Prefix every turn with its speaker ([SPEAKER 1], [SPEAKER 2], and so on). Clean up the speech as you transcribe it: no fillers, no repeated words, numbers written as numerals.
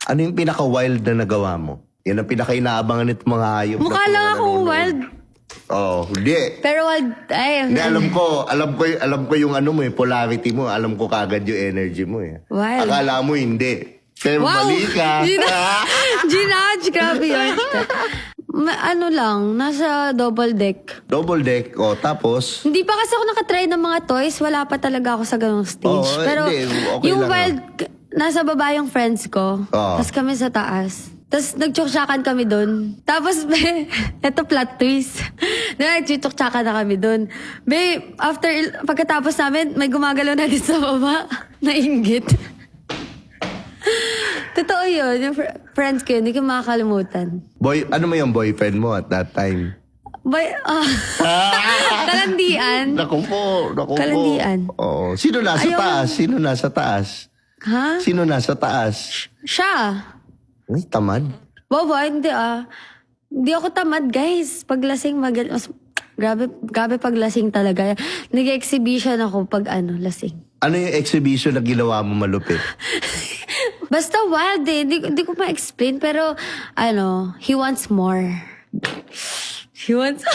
[SPEAKER 1] Ano yung pinaka-wild na nagawa mo? Yan ang pinaka-inaabangan nito mga hayop.
[SPEAKER 2] Mukha
[SPEAKER 1] na
[SPEAKER 2] lang akong wild.
[SPEAKER 1] Oo, hindi.
[SPEAKER 2] Pero wild,
[SPEAKER 1] Hindi, alam ko yung ano mo eh, polarity mo. Alam ko kagad yung energy mo eh.
[SPEAKER 2] Wild.
[SPEAKER 1] Akala mo hindi. Pero
[SPEAKER 2] wow!
[SPEAKER 1] mali ka.
[SPEAKER 2] Ginaj, grabe yun. Ano lang, nasa double deck.
[SPEAKER 1] Double deck, oh, tapos...
[SPEAKER 2] Hindi pa kasi ako nakatry ng mga toys. Wala pa talaga ako sa ganong stage.
[SPEAKER 1] Oo,
[SPEAKER 2] Pero
[SPEAKER 1] hindi, okay
[SPEAKER 2] yung
[SPEAKER 1] lang
[SPEAKER 2] wild, nasa baba yung friends ko.
[SPEAKER 1] Oo.
[SPEAKER 2] Tapos kami sa taas. Tapos nagtsuksyakan kami dun. Tapos, eto plot twist. Nagtsuksyakan na kami dun. Pagkatapos namin, may gumagalaw na din sa baba. Nainggit. Totoo yun. Yung friends ko yun, hindi ko makakalimutan.
[SPEAKER 1] Ano mo yung boyfriend mo at that time?
[SPEAKER 2] Kalandian.
[SPEAKER 1] Naku po.
[SPEAKER 2] Kalandian.
[SPEAKER 1] Oo. Sino nasa taas? Sino nasa taas?
[SPEAKER 2] Ha?
[SPEAKER 1] Sino nasa taas?
[SPEAKER 2] Siya.
[SPEAKER 1] Ay, tamad.
[SPEAKER 2] Boba, hindi ah. Hindi ako tamad, guys. Paglasing, grabe paglasing talaga. Nag-exhibition ako pag lasing.
[SPEAKER 1] Ano yung exhibition na ginawa mo malupit?
[SPEAKER 2] Basta wild eh. Hindi ko ma-explain, pero he wants more. He wants...